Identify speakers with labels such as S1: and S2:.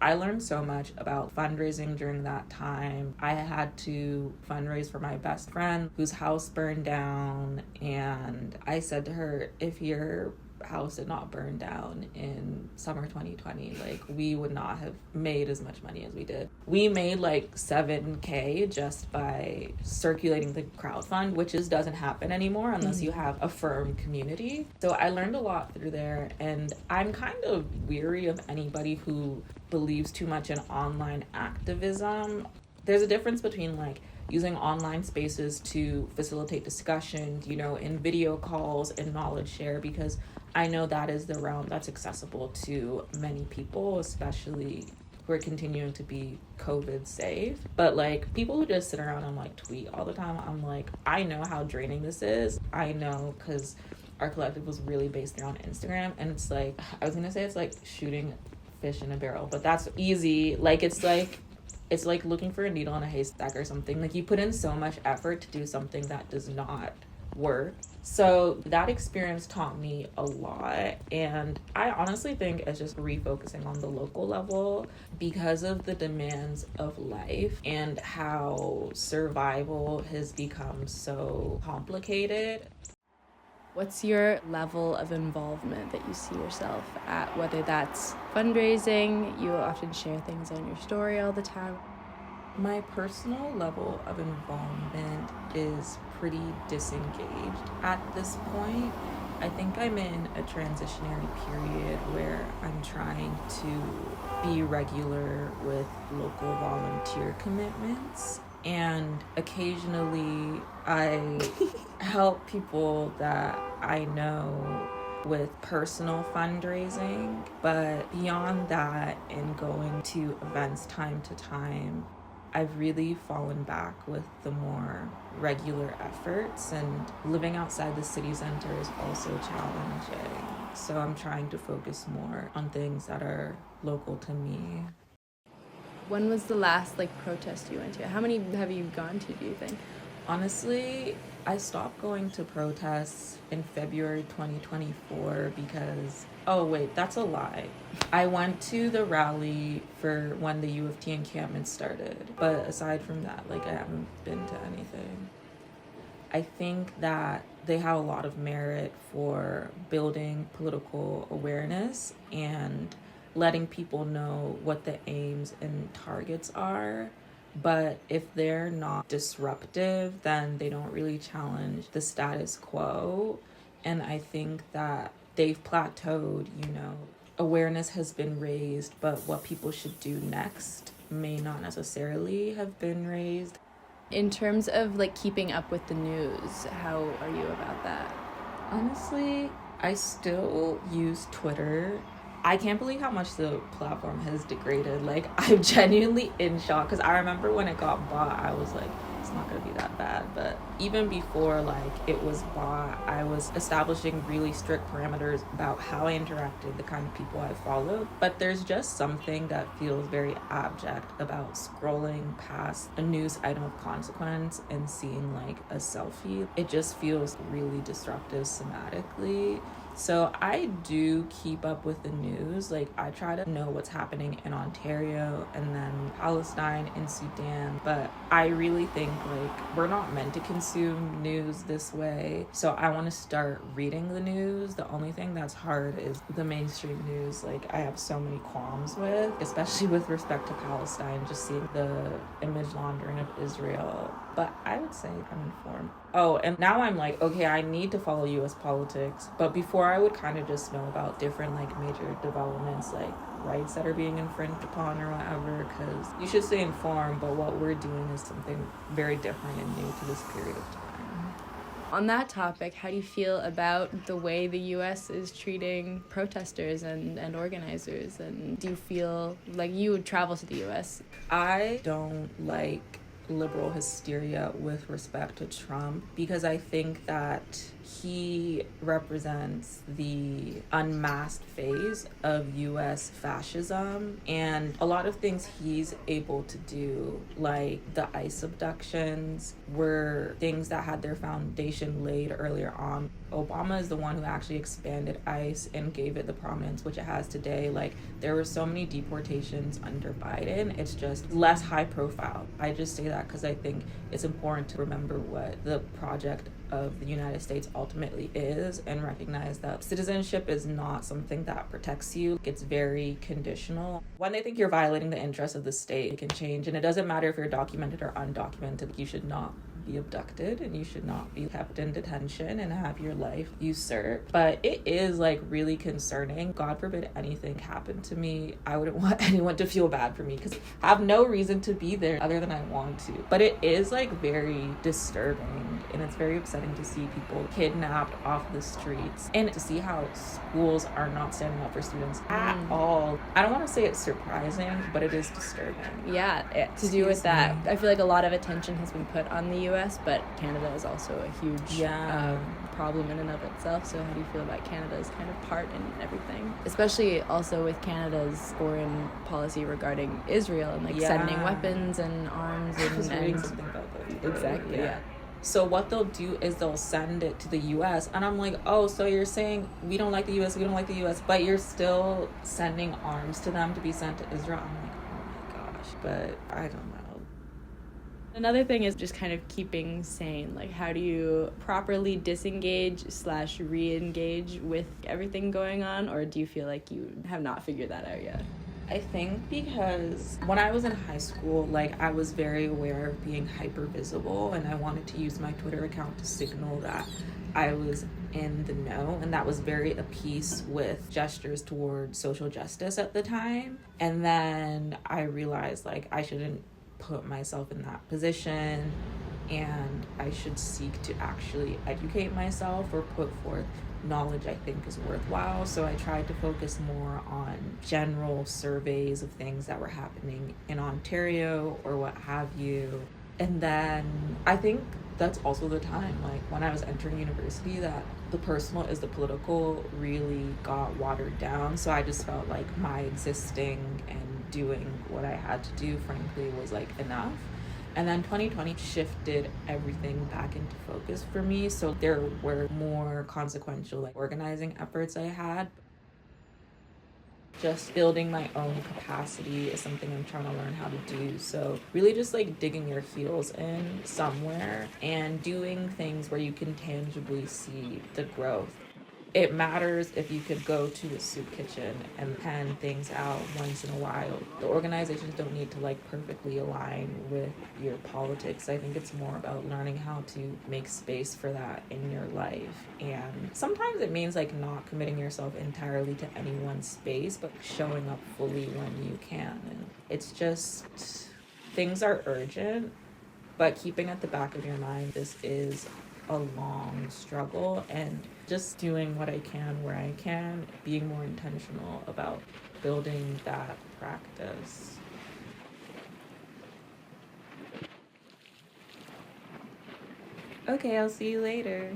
S1: I learned so much about fundraising during that time. I had to fundraise for my best friend whose house burned down, and I said to her, if your house did not burn down in summer 2020, like, we would not have made as much money as we did. We made like 7K just by circulating the crowdfund, which doesn't happen anymore unless you have a firm community. So I learned a lot through there, and I'm kind of weary of anybody who believes too much in online activism. There's a difference between like using online spaces to facilitate discussions, in video calls and knowledge share, because I know that is the realm that's accessible to many people, especially who are continuing to be COVID safe. But like people who just sit around and like tweet all the time, I'm like, I know how draining this is. I know, because our collective was really based around Instagram, and it's like, I was gonna say it's like shooting fish in a barrel, but that's easy. Like it's like looking for a needle in a haystack or something. Like you put in so much effort to do something that does not work. So that experience taught me a lot, and I honestly think it's just refocusing on the local level because of the demands of life and how survival has become so complicated.
S2: What's your level of involvement that you see yourself at, whether that's fundraising? You often share things on your story all the time.
S1: My personal level of involvement is pretty disengaged at this point. I think I'm in a transitionary period where I'm trying to be regular with local volunteer commitments, and occasionally I help people that I know with personal fundraising. But beyond that, and going to events time to time, I've really fallen back with the more regular efforts, and living outside the city center is also challenging. So I'm trying to focus more on things that are local to me.
S2: When was the last protest you went to? How many have you gone to, do you think?
S1: Honestly, I stopped going to protests in February 2024 because, oh wait, that's a lie. I went to the rally for when the U of T encampment started, but aside from that, I haven't been to anything. I think that they have a lot of merit for building political awareness and letting people know what the aims and targets are. But if they're not disruptive, then they don't really challenge the status quo. And I think that they've plateaued, Awareness has been raised, but what people should do next may not necessarily have been raised.
S2: In terms of keeping up with the news, how are you about that?
S1: Honestly, I still use Twitter. I can't believe how much the platform has degraded. I'm genuinely in shock, because I remember when it got bought, I was like, it's not gonna be that bad. But even before it was bought, I was establishing really strict parameters about how I interacted, the kind of people I followed. But there's just something that feels very abject about scrolling past a news item of consequence and seeing a selfie. It just feels really disruptive somatically. So I do keep up with the news. I try to know what's happening in Ontario and then Palestine and Sudan. But I really think we're not meant to consume news this way. So I want to start reading the news. The only thing that's hard is the mainstream news. I have so many qualms with, especially with respect to Palestine, just seeing the image laundering of Israel. But I would say I'm informed. Oh, and now I'm okay, I need to follow US politics. But before I would kind of just know about different major developments, rights that are being infringed upon or whatever, because you should stay informed, but what we're doing is something very different and new to this period of time.
S2: On that topic, how do you feel about the way the U.S. is treating protesters and organizers? And do you feel like you would travel to the U.S.?
S1: I don't like liberal hysteria with respect to Trump, because I think that he represents the unmasked phase of US fascism, and a lot of things he's able to do, like the ICE abductions, were things that had their foundation laid earlier on. Obama is the one who actually expanded ICE and gave it the prominence which it has today. Like, there were so many deportations under Biden. It's just less high profile. I just say that because I think it's important to remember what the project of the United States ultimately is and recognize that citizenship is not something that protects you. It's very conditional. When they think you're violating the interests of the state, it can change. And it doesn't matter if you're documented or undocumented. You should not be abducted and you should not be kept in detention and have your life usurped. But it is like really concerning. God forbid anything happened to me. I wouldn't want anyone to feel bad for me because I have no reason to be there other than I want to. But it is like very disturbing and it's very upsetting to see people kidnapped off the streets and to see how schools are not standing up for students at all. I don't want to say it's surprising, but it is disturbing.
S2: Yeah, to do with that, I feel like a lot of attention has been put on the US, but Canada is also a huge problem in and of itself. So how do you feel about Canada's kind of part in everything? Especially also with Canada's foreign policy regarding Israel and like sending weapons and arms and...
S1: I was reading something about that.
S2: Exactly, yeah.
S1: So what they'll do is they'll send it to the US and I'm like, oh, so you're saying we don't like the US, but you're still sending arms to them to be sent to Israel. I'm like, oh my gosh, but I don't know.
S2: Another thing is just kind of keeping sane. Like, how do you properly disengage / re-engage with everything going on? Or do you feel like you have not figured that out yet?
S1: I think because when I was in high school, like, I was very aware of being hyper visible and I wanted to use my Twitter account to signal that I was in the know, and that was very a piece with gestures toward social justice at the time. And then I realized, like, I shouldn't put myself in that position and I should seek to actually educate myself or put forth knowledge I think is worthwhile. So I tried to focus more on general surveys of things that were happening in Ontario or what have you. And then I think that's also the time, like when I was entering university, that the personal is the political really got watered down. So I just felt like my existing and doing what I had to do, frankly, was like enough. And then 2020 shifted everything back into focus for me. So there were more consequential like organizing efforts I had. Just building my own capacity is something I'm trying to learn how to do. So really just like digging your heels in somewhere and doing things where you can tangibly see the growth. It matters if you could go to a soup kitchen and pan things out once in a while. The organizations don't need to like perfectly align with your politics. I think it's more about learning how to make space for that in your life. And sometimes it means like not committing yourself entirely to any one space, but showing up fully when you can. And it's just, things are urgent, but keeping at the back of your mind, this is a long struggle, and just doing what I can where I can, being more intentional about building that practice. Okay, I'll see you later.